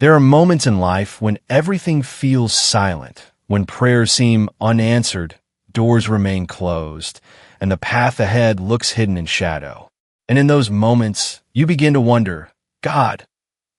There are moments in life when everything feels silent, when prayers seem unanswered, doors remain closed, and the path ahead looks hidden in shadow. And in those moments, you begin to wonder, God,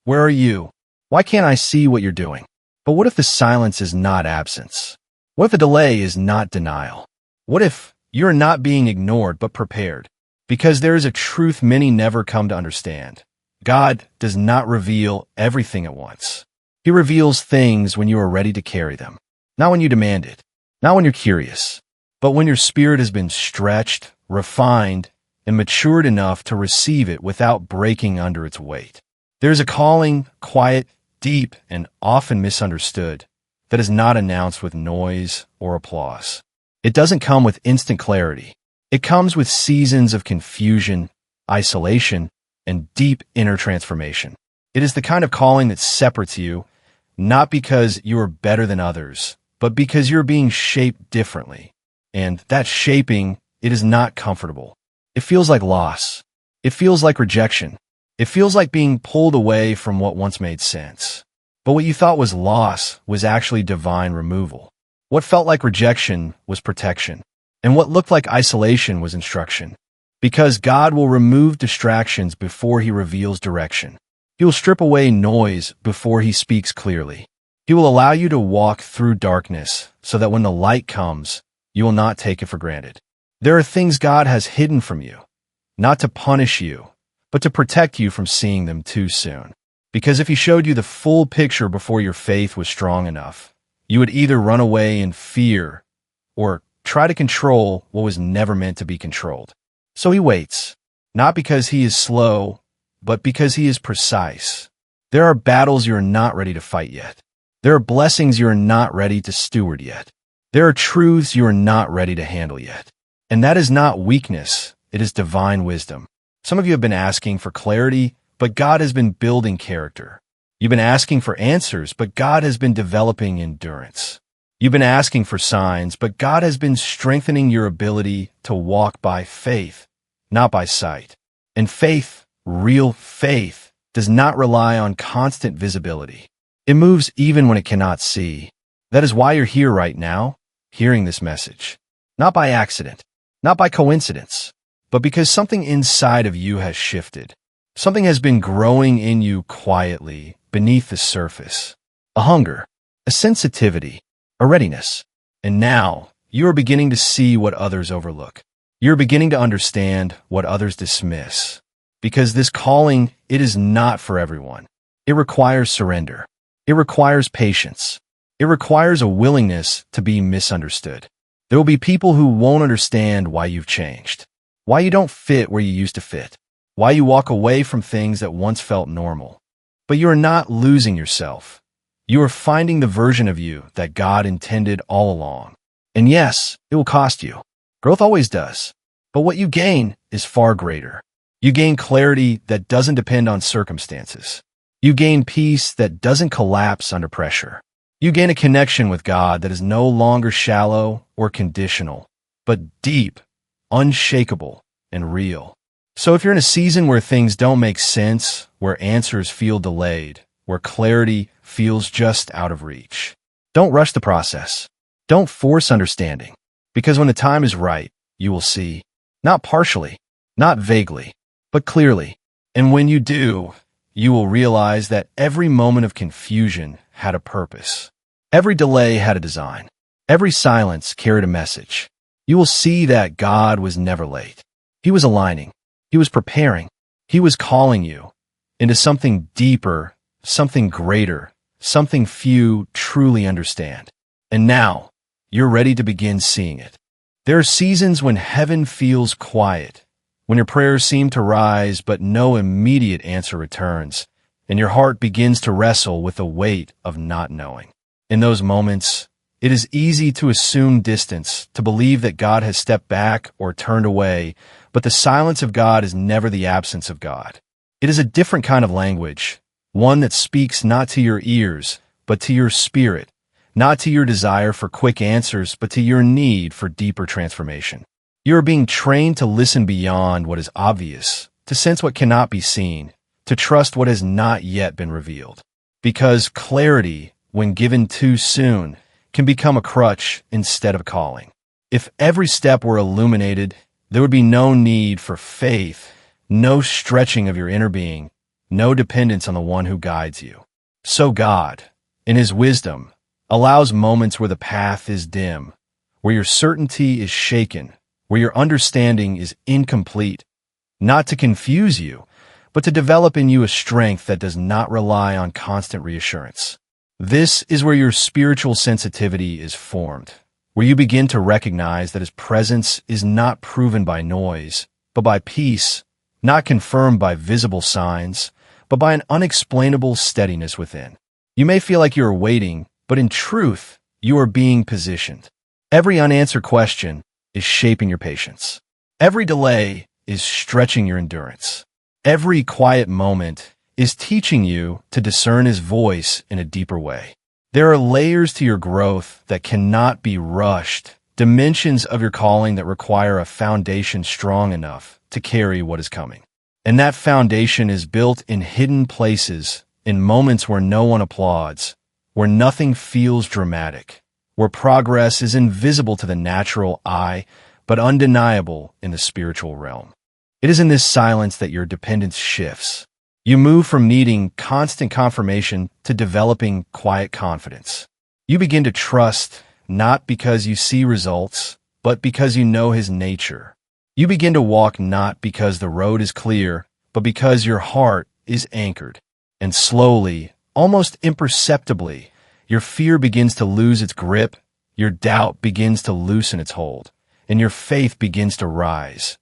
where are you? Why can't I see what you're doing? But what if the silence is not absence? What if the delay is not denial? What if you're not being ignored but prepared? Because there is a truth many never come to understand. God does not reveal everything at once. He reveals things when you are ready to carry them. Not when you demand it, not when you're curious, but when your spirit has been stretched, refined, and matured enough to receive it without breaking under its weight. There's a calling, quiet, deep, and often misunderstood, that is not announced with noise or applause. It doesn't come with instant clarity. It comes with seasons of confusion, isolation, and deep inner transformation. It is the kind of calling that separates you, not because you are better than others, but because you're being shaped differently. And that shaping, it is not comfortable. It feels like loss. It feels like rejection. It feels like being pulled away from what once made sense. But what you thought was loss was actually divine removal. What felt like rejection was protection. And what looked like isolation was instruction. Because God will remove distractions before He reveals direction. He will strip away noise before He speaks clearly. He will allow you to walk through darkness so that when the light comes, you will not take it for granted. There are things God has hidden from you, not to punish you, but to protect you from seeing them too soon. Because if He showed you the full picture before your faith was strong enough, you would either run away in fear or try to control what was never meant to be controlled. So He waits, not because He is slow, but because He is precise. There are battles you are not ready to fight yet. There are blessings you are not ready to steward yet. There are truths you are not ready to handle yet. And that is not weakness, it is divine wisdom. Some of you have been asking for clarity, but God has been building character. You've been asking for answers, but God has been developing endurance. You've been asking for signs, but God has been strengthening your ability to walk by faith, not by sight. And faith, real faith, does not rely on constant visibility. It moves even when it cannot see. That is why you're here right now, hearing this message. Not by accident, not by coincidence, but because something inside of you has shifted. Something has been growing in you quietly, beneath the surface. A hunger, a sensitivity, a readiness. And now, you are beginning to see what others overlook. You're beginning to understand what others dismiss. Because this calling, it is not for everyone. It requires surrender. It requires patience. It requires a willingness to be misunderstood. There will be people who won't understand why you've changed, why you don't fit where you used to fit, why you walk away from things that once felt normal. But you are not losing yourself. You are finding the version of you that God intended all along. And yes, it will cost you. Growth always does. But what you gain is far greater. You gain clarity that doesn't depend on circumstances. You gain peace that doesn't collapse under pressure. You gain a connection with God that is no longer shallow or conditional, but deep, unshakable, and real. So if you're in a season where things don't make sense, where answers feel delayed, where clarity feels just out of reach, don't rush the process. Don't force understanding, because when the time is right, you will see, not partially, not vaguely, but clearly. And when you do, you will realize that every moment of confusion had a purpose. Every delay had a design. Every silence carried a message. You will see that God was never late. He was aligning. He was preparing. He was calling you into something deeper, something greater, something few truly understand. And now, you're ready to begin seeing it. There are seasons when heaven feels quiet, when your prayers seem to rise but no immediate answer returns, and your heart begins to wrestle with the weight of not knowing. In those moments, it is easy to assume distance, to believe that God has stepped back or turned away, but the silence of God is never the absence of God. It is a different kind of language, one that speaks not to your ears, but to your spirit, not to your desire for quick answers, but to your need for deeper transformation. You are being trained to listen beyond what is obvious, to sense what cannot be seen, to trust what has not yet been revealed. Because clarity, when given too soon, can become a crutch instead of a calling. If every step were illuminated, there would be no need for faith, no stretching of your inner being, no dependence on the one who guides you. So God, in His wisdom, allows moments where the path is dim, where your certainty is shaken, where your understanding is incomplete, not to confuse you, but to develop in you a strength that does not rely on constant reassurance. This is where your spiritual sensitivity is formed, where you begin to recognize that His presence is not proven by noise, but by peace, not confirmed by visible signs, but by an unexplainable steadiness within. You may feel like you are waiting, but in truth, you are being positioned. Every unanswered question is shaping your patience. Every delay is stretching your endurance. Every quiet moment is teaching you to discern His voice in a deeper way. There are layers to your growth that cannot be rushed, dimensions of your calling that require a foundation strong enough to carry what is coming. And that foundation is built in hidden places, in moments where no one applauds, where nothing feels dramatic, where progress is invisible to the natural eye, but undeniable in the spiritual realm. It is in this silence that your dependence shifts. You move from needing constant confirmation to developing quiet confidence. You begin to trust, not because you see results, but because you know His nature. You begin to walk not because the road is clear, but because your heart is anchored. And slowly, almost imperceptibly, your fear begins to lose its grip, your doubt begins to loosen its hold, and your faith begins to rise,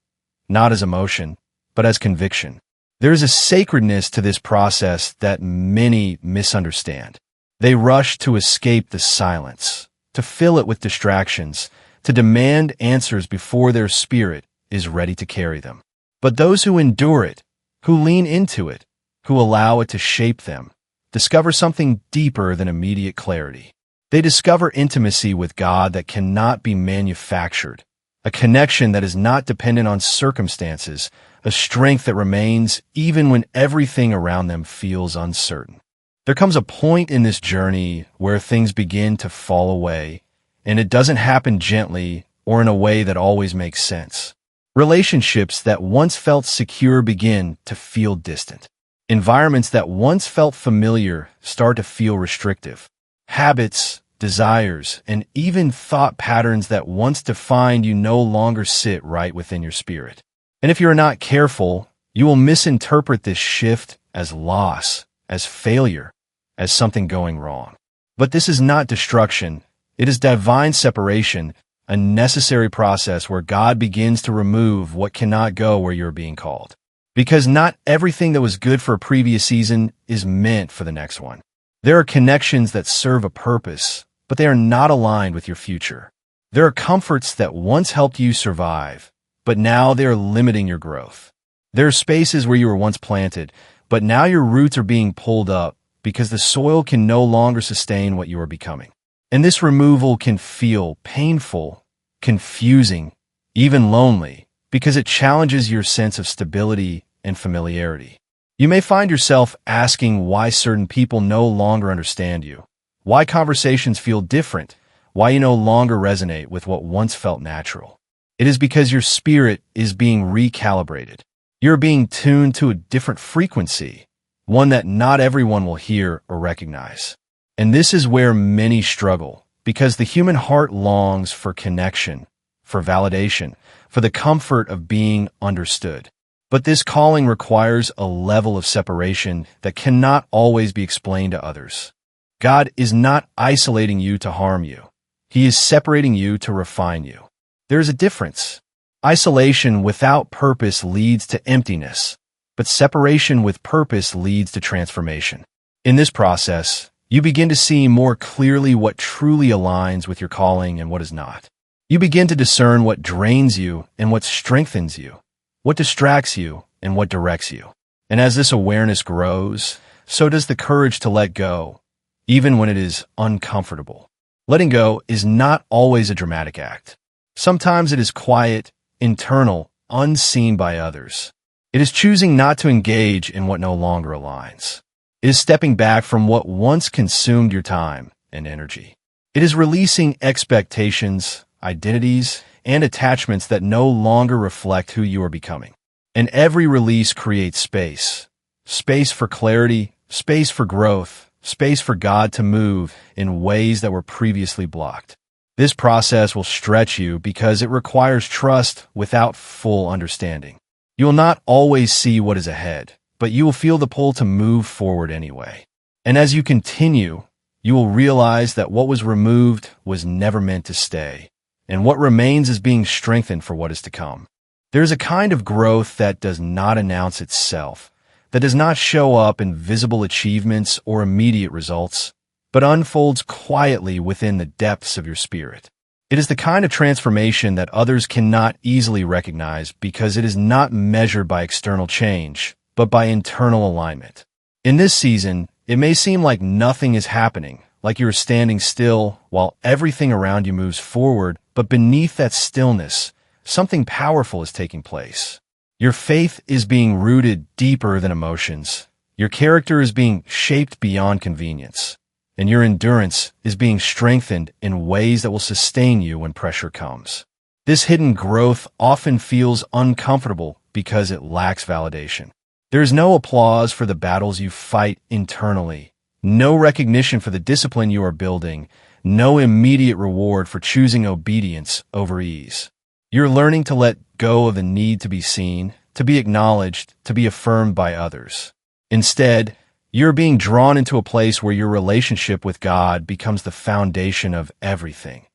not as emotion, but as conviction. There is a sacredness to this process that many misunderstand. They rush to escape the silence, to fill it with distractions, to demand answers before their spirit is ready to carry them. But those who endure it, who lean into it, who allow it to shape them, discover something deeper than immediate clarity. They discover intimacy with God that cannot be manufactured, a connection that is not dependent on circumstances, a strength that remains even when everything around them feels uncertain. There comes a point in this journey where things begin to fall away, and it doesn't happen gently or in a way that always makes sense. Relationships that once felt secure begin to feel distant. Environments that once felt familiar start to feel restrictive. Habits, desires, and even thought patterns that once defined you no longer sit right within your spirit. And if you're not careful, you will misinterpret this shift as loss, as failure, as something going wrong. But this is not destruction. It is divine separation, a necessary process where God begins to remove what cannot go where you're being called. Because not everything that was good for a previous season is meant for the next one. There are connections that serve a purpose, but they are not aligned with your future. There are comforts that once helped you survive, but now they are limiting your growth. There are spaces where you were once planted, but now your roots are being pulled up because the soil can no longer sustain what you are becoming. And this removal can feel painful, confusing, even lonely, because it challenges your sense of stability and familiarity. You may find yourself asking why certain people no longer understand you, why conversations feel different, why you no longer resonate with what once felt natural. It is because your spirit is being recalibrated. You're being tuned to a different frequency, one that not everyone will hear or recognize. And this is where many struggle, because the human heart longs for connection, for validation, for the comfort of being understood. But this calling requires a level of separation that cannot always be explained to others. God is not isolating you to harm you. He is separating you to refine you. There is a difference. Isolation without purpose leads to emptiness, but separation with purpose leads to transformation. In this process, you begin to see more clearly what truly aligns with your calling and what is not. You begin to discern what drains you and what strengthens you, what distracts you and what directs you. And as this awareness grows, so does the courage to let go, even when it is uncomfortable. Letting go is not always a dramatic act. Sometimes it is quiet, internal, unseen by others. It is choosing not to engage in what no longer aligns. It is stepping back from what once consumed your time and energy. It is releasing expectations, identities, and attachments that no longer reflect who you are becoming. And every release creates space. Space for clarity, space for growth, space for God to move in ways that were previously blocked. This process will stretch you because it requires trust without full understanding. You will not always see what is ahead, but you will feel the pull to move forward anyway. And as you continue, you will realize that what was removed was never meant to stay, and what remains is being strengthened for what is to come. There is a kind of growth that does not announce itself, that does not show up in visible achievements or immediate results, but unfolds quietly within the depths of your spirit. It is the kind of transformation that others cannot easily recognize because it is not measured by external change, but by internal alignment. In this season, it may seem like nothing is happening, like you are standing still while everything around you moves forward, but beneath that stillness, something powerful is taking place. Your faith is being rooted deeper than emotions. Your character is being shaped beyond convenience, and your endurance is being strengthened in ways that will sustain you when pressure comes. This hidden growth often feels uncomfortable because it lacks validation. There is no applause for the battles you fight internally, no recognition for the discipline you are building, no immediate reward for choosing obedience over ease. You're learning to let go of the need to be seen, to be acknowledged, to be affirmed by others. Instead, you're being drawn into a place where your relationship with God becomes the foundation of everything,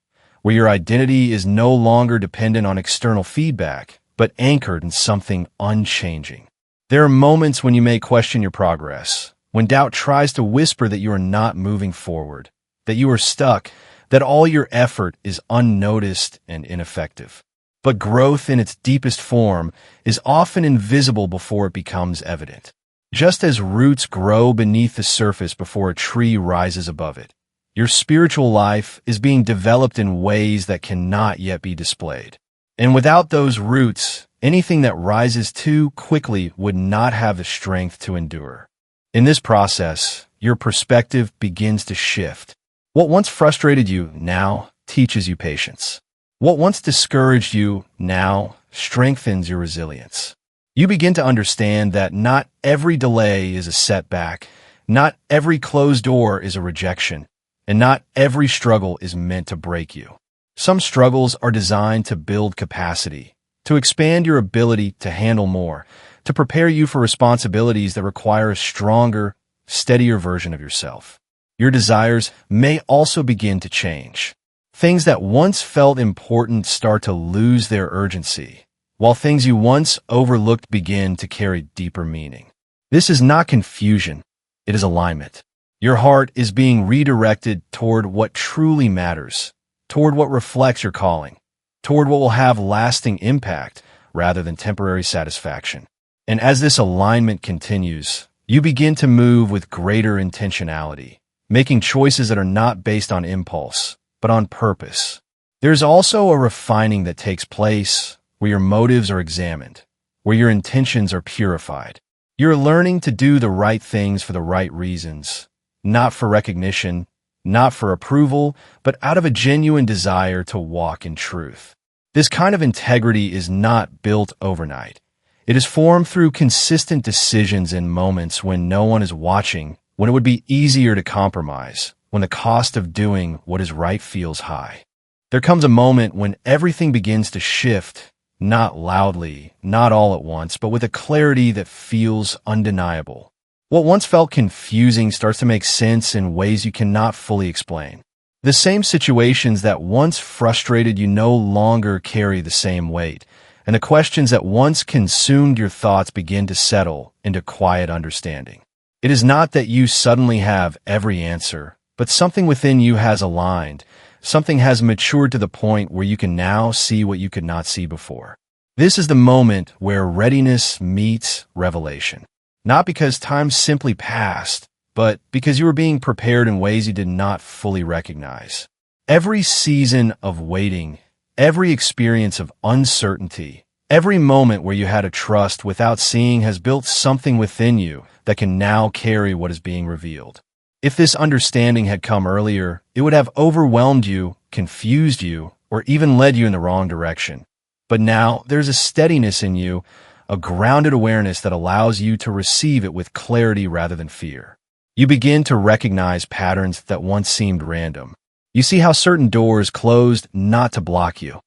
where your identity is no longer dependent on external feedback, but anchored in something unchanging. There are moments when you may question your progress, when doubt tries to whisper that you are not moving forward, that you are stuck, that all your effort is unnoticed and ineffective. But growth in its deepest form is often invisible before it becomes evident. Just as roots grow beneath the surface before a tree rises above it, your spiritual life is being developed in ways that cannot yet be displayed. And without those roots, anything that rises too quickly would not have the strength to endure. In this process, your perspective begins to shift. What once frustrated you now teaches you patience. What once discouraged you now strengthens your resilience. You begin to understand that not every delay is a setback, not every closed door is a rejection, and not every struggle is meant to break you. Some struggles are designed to build capacity, to expand your ability to handle more, to prepare you for responsibilities that require a stronger, steadier version of yourself. Your desires may also begin to change. Things that once felt important start to lose their urgency, while things you once overlooked begin to carry deeper meaning. This is not confusion, it is alignment. Your heart is being redirected toward what truly matters, toward what reflects your calling, toward what will have lasting impact rather than temporary satisfaction. And as this alignment continues, you begin to move with greater intentionality, making choices that are not based on impulse, but on purpose. There's also a refining that takes place where your motives are examined, where your intentions are purified. You're learning to do the right things for the right reasons, not for recognition, not for approval, but out of a genuine desire to walk in truth. This kind of integrity is not built overnight. It is formed through consistent decisions in moments when no one is watching, when it would be easier to compromise, when the cost of doing what is right feels high. There comes a moment when everything begins to shift, not loudly, not all at once, but with a clarity that feels undeniable. What once felt confusing starts to make sense in ways you cannot fully explain. The same situations that once frustrated you no longer carry the same weight, and the questions that once consumed your thoughts begin to settle into quiet understanding. It is not that you suddenly have every answer, but something within you has aligned, something has matured to the point where you can now see what you could not see before. This is the moment where readiness meets revelation. Not because time simply passed, but because you were being prepared in ways you did not fully recognize. Every season of waiting, every experience of uncertainty, every moment where you had a trust without seeing has built something within you that can now carry what is being revealed. If this understanding had come earlier, it would have overwhelmed you, confused you, or even led you in the wrong direction. But now there's a steadiness in you, a grounded awareness that allows you to receive it with clarity rather than fear. You begin to recognize patterns that once seemed random. You see how certain doors closed not to block you,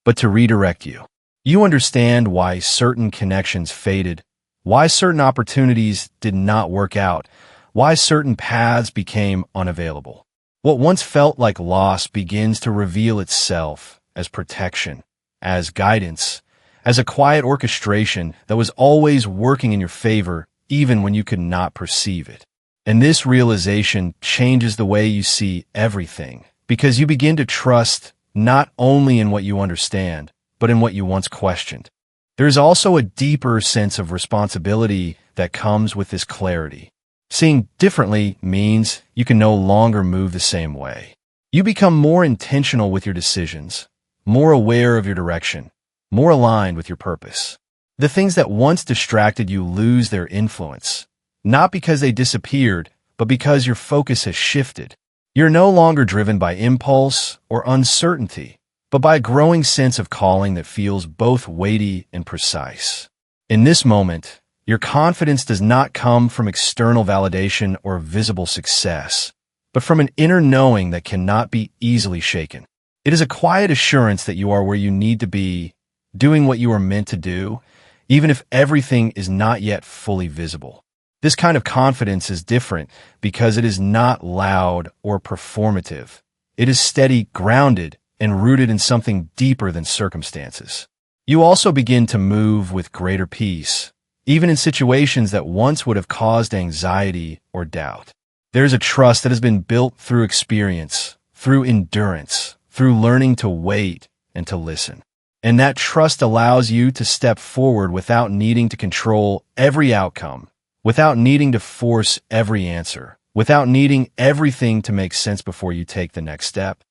but to redirect you. You understand why certain connections faded, why certain opportunities did not work out, why certain paths became unavailable. What once felt like loss begins to reveal itself as protection, as guidance, as a quiet orchestration that was always working in your favor even when you could not perceive it. And this realization changes the way you see everything, because you begin to trust not only in what you understand, but in what you once questioned. There's also a deeper sense of responsibility that comes with this clarity. Seeing differently means you can no longer move the same way. You become more intentional with your decisions, more aware of your direction, more aligned with your purpose. The things that once distracted you lose their influence, not because they disappeared, but because your focus has shifted. You're no longer driven by impulse or uncertainty, but by a growing sense of calling that feels both weighty and precise. In this moment, your confidence does not come from external validation or visible success, but from an inner knowing that cannot be easily shaken. It is a quiet assurance that you are where you need to be, doing what you are meant to do, even if everything is not yet fully visible. This kind of confidence is different because it is not loud or performative. It is steady, grounded, and rooted in something deeper than circumstances. You also begin to move with greater peace, even in situations that once would have caused anxiety or doubt. There's a trust that has been built through experience, through endurance, through learning to wait and to listen. And that trust allows you to step forward without needing to control every outcome, without needing to force every answer, without needing everything to make sense before you take the next step.